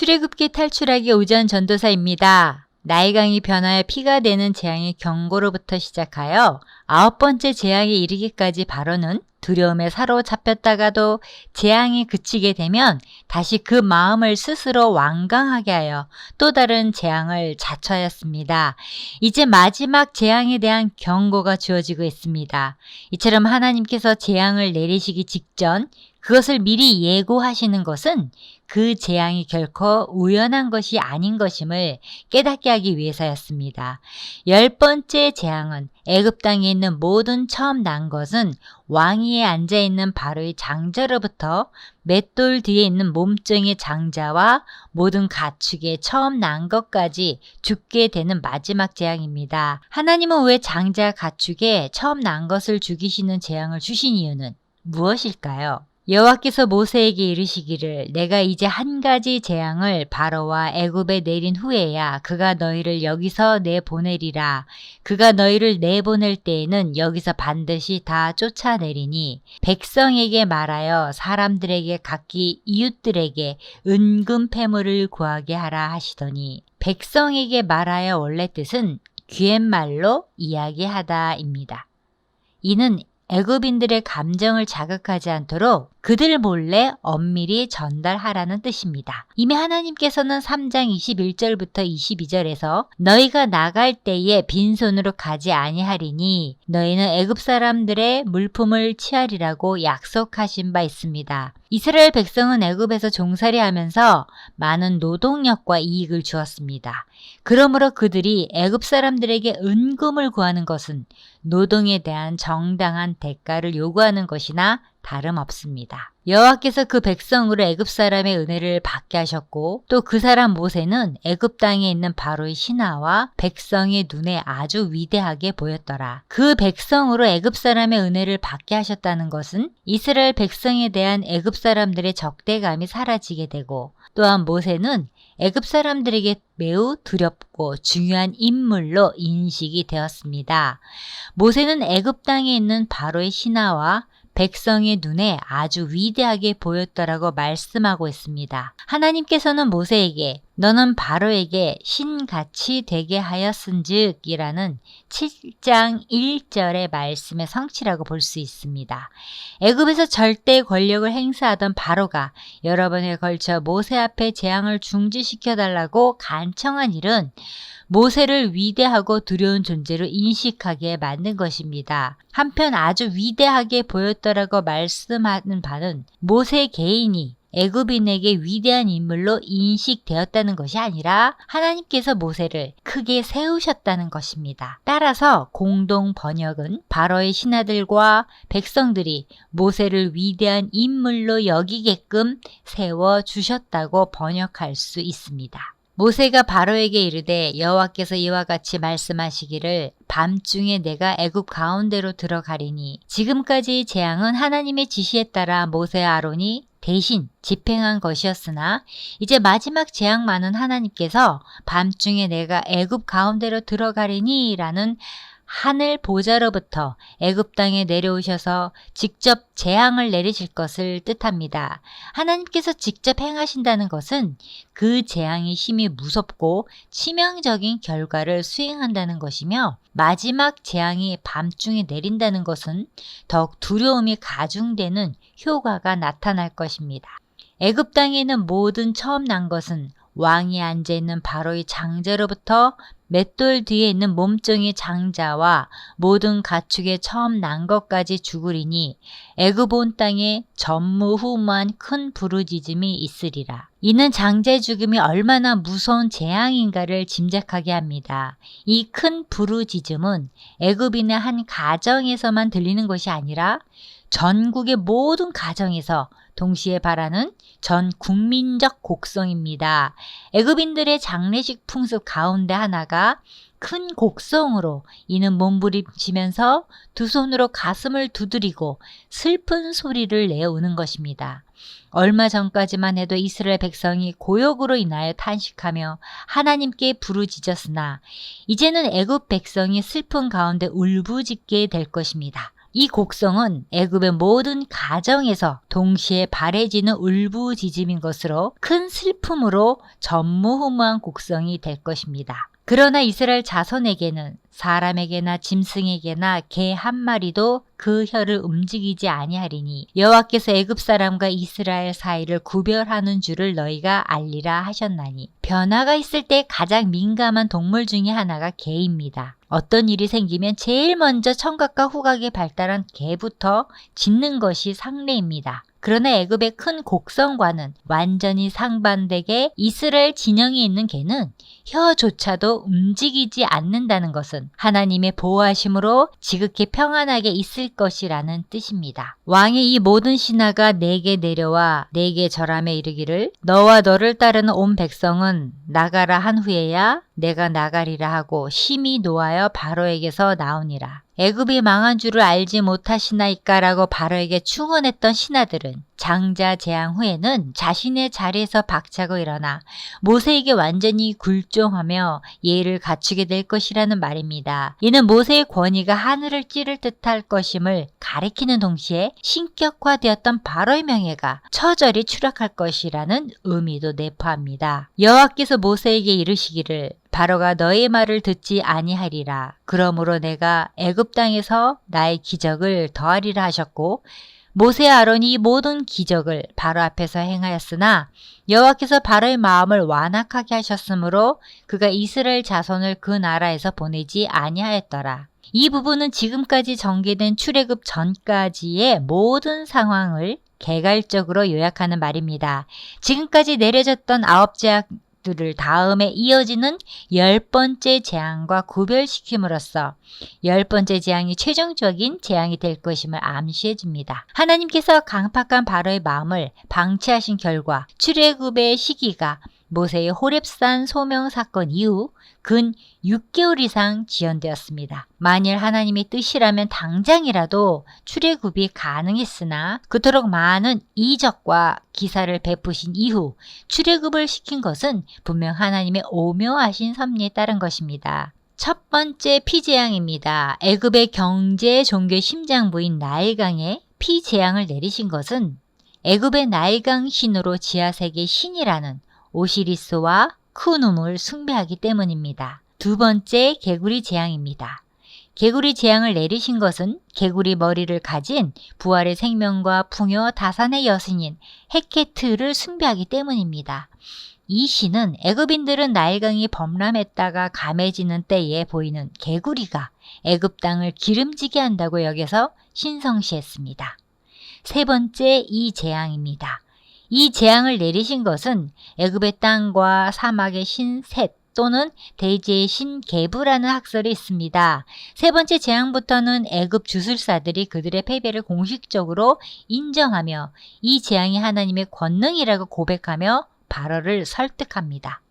출애굽기 탈출하기 오전 전도사입니다. 나일강이 변하여 피가 되는 재앙의 경고로부터 시작하여 9번째 재앙에 이르기까지 바로는 두려움에 사로잡혔다가도 재앙이 그치게 되면 다시 그 마음을 스스로 완강하게 하여 또 다른 재앙을 자처하였습니다. 이제 마지막 재앙에 대한 경고가 주어지고 있습니다. 이처럼 하나님께서 재앙을 내리시기 직전 그것을 미리 예고하시는 것은 그 재앙이 결코 우연한 것이 아닌 것임을 깨닫게 하기 위해서였습니다. 10번째 재앙은 애굽 땅에 있는 모든 처음 난 것은 왕위에 앉아있는 바로의 장자로부터 맷돌 뒤에 있는 몸종의 장자와 모든 가축의 처음 난 것까지 죽게 되는 마지막 재앙입니다. 하나님은 왜 장자 가축에 처음 난 것을 죽이시는 재앙을 주신 이유는 무엇일까요? 여호와께서 모세에게 이르시기를 내가 이제 한 가지 재앙을 바로와 애굽에 내린 후에야 그가 너희를 여기서 내보내리라. 그가 너희를 내보낼 때에는 여기서 반드시 다 쫓아내리니 백성에게 말하여 사람들에게 각기 이웃들에게 은금 패물을 구하게 하라 하시더니 백성에게 말하여 원래 뜻은 귀옛말로 이야기하다입니다. 이는 애굽인들의 감정을 자극하지 않도록 그들 몰래 엄밀히 전달하라는 뜻입니다. 이미 하나님께서는 3장 21절부터 22절에서 너희가 나갈 때에 빈손으로 가지 아니하리니 너희는 애굽 사람들의 물품을 취하리라고 약속하신 바 있습니다. 이스라엘 백성은 애굽에서 종살이하면서 많은 노동력과 이익을 주었습니다. 그러므로 그들이 애굽 사람들에게 은금을 구하는 것은 노동에 대한 정당한 대가를 요구하는 것이나 다름없습니다. 여호와께서 그 백성으로 애굽 사람의 은혜를 받게 하셨고 또 그 사람 모세는 애굽 땅에 있는 바로의 신하와 백성의 눈에 아주 위대하게 보였더라. 그 백성으로 애굽 사람의 은혜를 받게 하셨다는 것은 이스라엘 백성에 대한 애굽 사람들의 적대감이 사라지게 되고 또한 모세는 애굽 사람들에게 매우 두렵고 중요한 인물로 인식이 되었습니다. 모세는 애굽 땅에 있는 바로의 신하와 백성의 눈에 아주 위대하게 보였더라고 말씀하고 있습니다. 하나님께서는 모세에게 너는 바로에게 신같이 되게 하였은즉 이라는 7장 1절의 말씀의 성취라고 볼 수 있습니다. 애굽에서 절대 권력을 행사하던 바로가 여러 번에 걸쳐 모세 앞에 재앙을 중지시켜달라고 간청한 일은 모세를 위대하고 두려운 존재로 인식하게 만든 것입니다. 한편 아주 위대하게 보였더라고 말씀하는 바는 모세 개인이 애굽인에게 위대한 인물로 인식되었다는 것이 아니라 하나님께서 모세를 크게 세우셨다는 것입니다. 따라서 공동 번역은 바로의 신하들과 백성들이 모세를 위대한 인물로 여기게끔 세워주셨다고 번역할 수 있습니다. 모세가 바로에게 이르되 여호와께서 이와 같이 말씀하시기를 밤중에 내가 애굽 가운데로 들어가리니 지금까지 재앙은 하나님의 지시에 따라 모세와 아론이 대신 집행한 것이었으나 이제 마지막 재앙만은 하나님께서 밤중에 내가 애굽 가운데로 들어가리니 라는 하늘 보좌로부터 애굽 땅에 내려오셔서 직접 재앙을 내리실 것을 뜻합니다. 하나님께서 직접 행하신다는 것은 그 재앙의 힘이 무섭고 치명적인 결과를 수행한다는 것이며 마지막 재앙이 밤중에 내린다는 것은 더욱 두려움이 가중되는 효과가 나타날 것입니다. 애굽 땅에 있는 모든 처음 난 것은 왕이 앉아있는 바로의 장자로부터 맷돌 뒤에 있는 몸종의 장자와 모든 가축의 처음 난 것까지 죽으리니 애굽 온 땅에 전무후무한 큰 부르짖음이 있으리라. 이는 장자의 죽음이 얼마나 무서운 재앙인가를 짐작하게 합니다. 이 큰 부르짖음은 애굽인의 한 가정에서만 들리는 것이 아니라 전국의 모든 가정에서 동시에 바라는 전 국민적 곡성입니다. 애굽인들의 장례식 풍습 가운데 하나가 큰 곡성으로 이는 몸부림치면서 두 손으로 가슴을 두드리고 슬픈 소리를 내어우는 것입니다. 얼마 전까지만 해도 이스라엘 백성이 고역으로 인하여 탄식하며 하나님께 부르짖었으나 이제는 애굽 백성이 슬픔 가운데 울부짖게 될 것입니다. 이 곡성은 애굽의 모든 가정에서 동시에 발해지는 울부짖음인 것으로 큰 슬픔으로 전무후무한 곡성이 될 것입니다. 그러나 이스라엘 자손에게는 사람에게나 짐승에게나 개 한 마리도 그 혀를 움직이지 아니하리니 여호와께서 애굽 사람과 이스라엘 사이를 구별하는 줄을 너희가 알리라 하셨나니. 변화가 있을 때 가장 민감한 동물 중에 하나가 개입니다. 어떤 일이 생기면 제일 먼저 청각과 후각이 발달한 개부터 짖는 것이 상례입니다. 그러나 애굽의 큰 곡성과는 완전히 상반되게 이스라엘 진영에 있는 개는 혀조차도 움직이지 않는다는 것은 하나님의 보호하심으로 지극히 평안하게 있을 것이라는 뜻입니다. 왕의 이 모든 신하가 내게 내려와 내게 절함에 이르기를 너와 너를 따르는 온 백성은 나가라 한 후에야 내가 나가리라 하고 심히 노하여 바로에게서 나오니라. 애굽이 망한 줄을 알지 못하시나이까라고 바로에게 충언했던 신하들은 장자 재앙 후에는 자신의 자리에서 박차고 일어나 모세에게 완전히 굴종하며 예의를 갖추게 될 것이라는 말입니다. 이는 모세의 권위가 하늘을 찌를 듯할 것임을 가리키는 동시에 신격화되었던 바로의 명예가 처절히 추락할 것이라는 의미도 내포합니다. 여호와께서 모세에게 이르시기를 바로가 너의 말을 듣지 아니하리라. 그러므로 내가 애굽 땅에서 나의 기적을 더하리라 하셨고 모세와 아론이 이 모든 기적을 바로 앞에서 행하였으나 여호와께서 바로의 마음을 완악하게 하셨으므로 그가 이스라엘 자손을 그 나라에서 보내지 아니하였더라. 이 부분은 지금까지 전개된 출애굽 전까지의 모든 상황을 개괄적으로 요약하는 말입니다. 지금까지 내려졌던 9제약 들을 다음에 이어지는 10번째 재앙과 구별시킴으로써 10번째 재앙이 최종적인 재앙이 될 것임을 암시해 줍니다. 하나님께서 강팍한 바로의 마음을 방치하신 결과 출애굽의 시기가 모세의 호렙산 소명 사건 이후 근 6개월 이상 지연되었습니다. 만일 하나님의 뜻이라면 당장이라도 출애굽이 가능했으나 그토록 많은 이적과 기사를 베푸신 이후 출애굽을 시킨 것은 분명 하나님의 오묘하신 섭리에 따른 것입니다. 첫 번째 피재앙입니다. 애굽의 경제 종교의 심장부인 나일강에 피재앙을 내리신 것은 애굽의 나일강 신으로 지하세계 신이라는 오시리스와 크누을 숭배하기 때문입니다. 두 번째 개구리 재앙입니다. 개구리 재앙을 내리신 것은 개구리 머리를 가진 부활의 생명과 풍요 다산의 여신인 헤케트를 숭배하기 때문입니다. 이 신은 애굽인들은 나일강이 범람했다가 감해지는 때에 보이는 개구리가 애굽 땅을 기름지게 한다고 여겨서 신성시했습니다. 세 번째 이 재앙입니다. 이 재앙을 내리신 것은 애굽의 땅과 사막의 신 셋 또는 대지의 신 게브라는 학설이 있습니다. 세 번째 재앙부터는 애굽 주술사들이 그들의 패배를 공식적으로 인정하며 이 재앙이 하나님의 권능이라고 고백하며 바로를 설득합니다.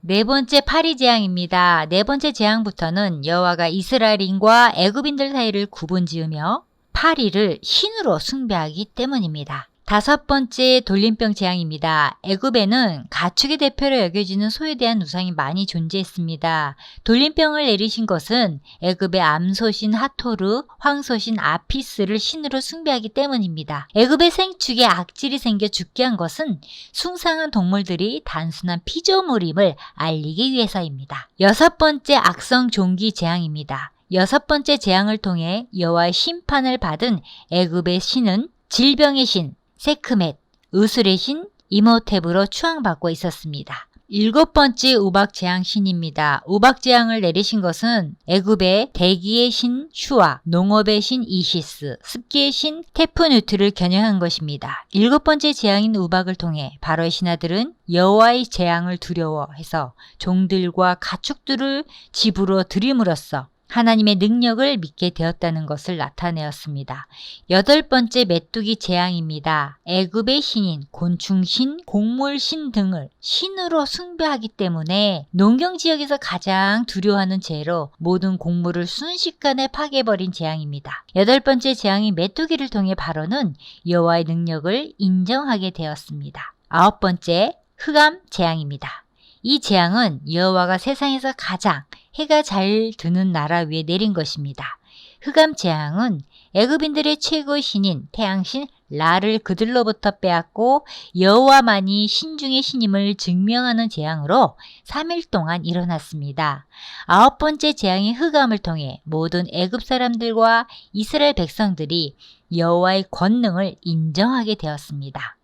네 번째 파리 재앙입니다. 네 번째 재앙부터는 여호와가 이스라엘인과 애굽인들 사이를 구분지으며 파리를 신으로 숭배하기 때문입니다. 다섯 번째 돌림병 재앙입니다. 애굽에는 가축의 대표로 여겨지는 소에 대한 우상이 많이 존재했습니다. 돌림병을 내리신 것은 애굽의 암소신 하토르, 황소신 아피스를 신으로 숭배하기 때문입니다. 애굽의 생축에 악질이 생겨 죽게 한 것은 숭상한 동물들이 단순한 피조물임을 알리기 위해서입니다. 여섯 번째 악성 종기 재앙입니다. 여섯 번째 재앙을 통해 여호와의 심판을 받은 애굽의 신은 질병의 신, 세크멧, 의술의 신, 이모텝으로 추앙받고 있었습니다. 일곱 번째 우박재앙 신입니다. 우박재앙을 내리신 것은 애굽의 대기의 신 슈아, 농업의 신 이시스, 습기의 신 테프누트를 겨냥한 것입니다. 일곱 번째 재앙인 우박을 통해 바로의 신하들은 여호와의 재앙을 두려워해서 종들과 가축들을 집으로 들임으로써 하나님의 능력을 믿게 되었다는 것을 나타내었습니다. 여덟 번째 메뚜기 재앙입니다. 애굽의 신인, 곤충신, 곡물신 등을 신으로 숭배하기 때문에 농경지역에서 가장 두려워하는 죄로 모든 곡물을 순식간에 파괴해버린 재앙입니다. 여덟 번째 재앙인 메뚜기를 통해 바로는 여호와의 능력을 인정하게 되었습니다. 아홉 번째 흑암 재앙입니다. 이 재앙은 여호와가 세상에서 가장 해가 잘 드는 나라 위에 내린 것입니다. 흑암 재앙은 애굽인들의 최고 신인 태양신 라를 그들로부터 빼앗고 여호와만이 신 중의 신임을 증명하는 재앙으로 3일 동안 일어났습니다. 9번째 재앙의 흑암을 통해 모든 애굽 사람들과 이스라엘 백성들이 여호와의 권능을 인정하게 되었습니다.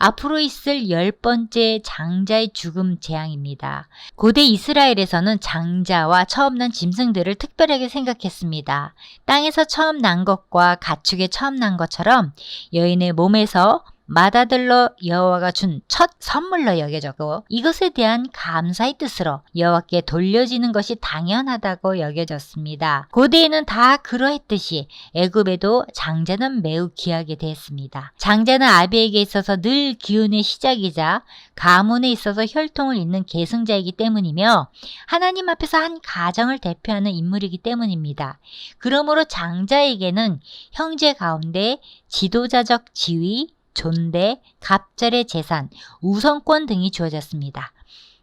앞으로 있을 10번째 장자의 죽음 재앙입니다. 고대 이스라엘에서는 장자와 처음 난 짐승들을 특별하게 생각했습니다. 땅에서 처음 난 것과 가축에 처음 난 것처럼 여인의 몸에서 맏아들로 여호와가 준 첫 선물로 여겨졌고 이것에 대한 감사의 뜻으로 여호와께 돌려지는 것이 당연하다고 여겨졌습니다. 고대에는 다 그러했듯이 애굽에도 장자는 매우 귀하게 되었습니다. 장자는 아비에게 있어서 늘 기운의 시작이자 가문에 있어서 혈통을 잇는 계승자이기 때문이며 하나님 앞에서 한 가정을 대표하는 인물이기 때문입니다. 그러므로 장자에게는 형제 가운데 지도자적 지위, 존대, 갑절의 재산, 우선권 등이 주어졌습니다.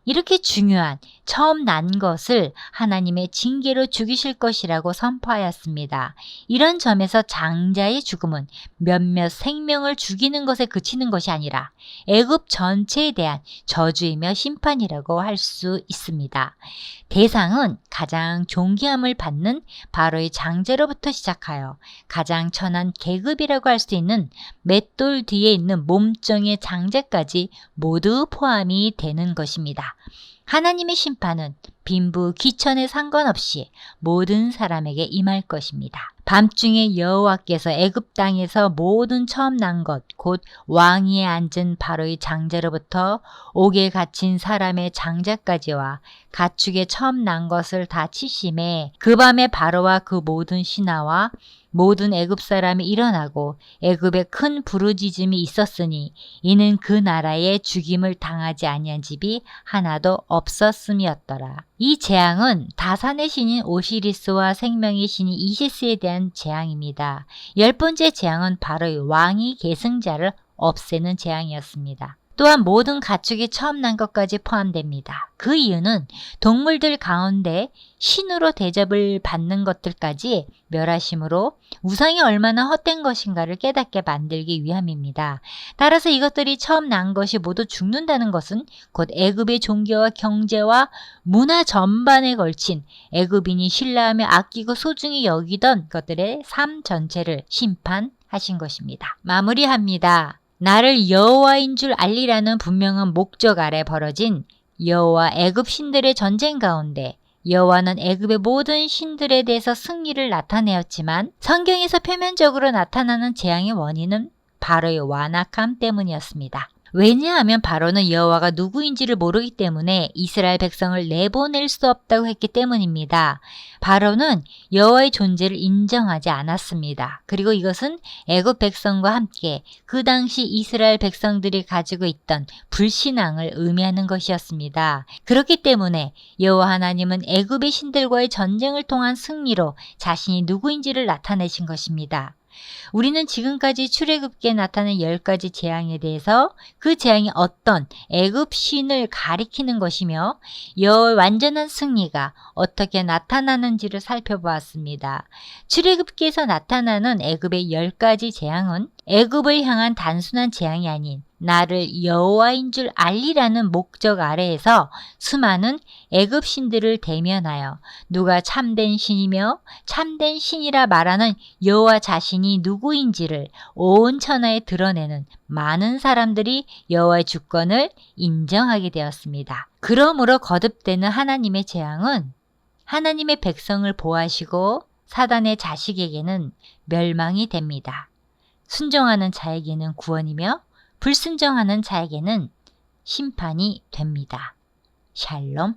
이렇게 중요한 처음 난 것을 하나님의 징계로 죽이실 것이라고 선포하였습니다. 이런 점에서 장자의 죽음은 몇몇 생명을 죽이는 것에 그치는 것이 아니라 애굽 전체에 대한 저주이며 심판이라고 할 수 있습니다. 대상은 가장 존귀함을 받는 바로의 장자로부터 시작하여 가장 천한 계급이라고 할 수 있는 맷돌 뒤에 있는 몸종의 장자까지 모두 포함이 되는 것입니다. 하나님의 심판은 빈부 귀천에 상관없이 모든 사람에게 임할 것입니다. 밤중에 여호와께서 애굽 땅에서 모든 처음 난 것 곧 왕위에 앉은 바로의 장자로부터 옥에 갇힌 사람의 장자까지와 가축의 처음 난 것을 다 치심에 그 밤에 바로와 그 모든 신하와 모든 애굽 사람이 일어나고 애굽에 큰 부르짖음이 있었으니 이는 그 나라에 죽임을 당하지 아니한 집이 하나도 없었음이었더라. 이 재앙은 다산의 신인 오시리스와 생명의 신인 이시스에 대한 재앙입니다. 10번째 재앙은 바로 왕이 계승자를 없애는 재앙이었습니다. 또한 모든 가축이 처음 난 것까지 포함됩니다. 그 이유는 동물들 가운데 신으로 대접을 받는 것들까지 멸하심으로 우상이 얼마나 헛된 것인가를 깨닫게 만들기 위함입니다. 따라서 이것들이 처음 난 것이 모두 죽는다는 것은 곧 애굽의 종교와 경제와 문화 전반에 걸친 애굽인이 신뢰하며 아끼고 소중히 여기던 것들의 삶 전체를 심판하신 것입니다. 마무리합니다. 나를 여호와인 줄 알리라는 분명한 목적 아래 벌어진 여호와 애굽 신들의 전쟁 가운데 여호와는 애굽의 모든 신들에 대해서 승리를 나타내었지만 성경에서 표면적으로 나타나는 재앙의 원인은 바로의 완악함 때문이었습니다. 왜냐하면 바로는 여호와가 누구인지를 모르기 때문에 이스라엘 백성을 내보낼 수 없다고 했기 때문입니다. 바로는 여호와의 존재를 인정하지 않았습니다. 그리고 이것은 애굽 백성과 함께 그 당시 이스라엘 백성들이 가지고 있던 불신앙을 의미하는 것이었습니다. 그렇기 때문에 여호와 하나님은 애굽의 신들과의 전쟁을 통한 승리로 자신이 누구인지를 나타내신 것입니다. 우리는 지금까지 출애굽기에 나타난 10가지 재앙에 대해서 그 재앙이 어떤 애굽 신을 가리키는 것이며 여호와의 완전한 승리가 어떻게 나타나는지를 살펴보았습니다. 출애굽기에서 나타나는 애굽의 10가지 재앙은 애굽을 향한 단순한 재앙이 아닌 나를 여호와인 줄 알리라는 목적 아래에서 수많은 애굽 신들을 대면하여 누가 참된 신이며 참된 신이라 말하는 여호와 자신이 누구인지를 온 천하에 드러내는 많은 사람들이 여호와의 주권을 인정하게 되었습니다. 그러므로 거듭되는 하나님의 재앙은 하나님의 백성을 보호하시고 사단의 자식에게는 멸망이 됩니다. 순종하는 자에게는 구원이며 불순종하는 자에게는 심판이 됩니다. 샬롬.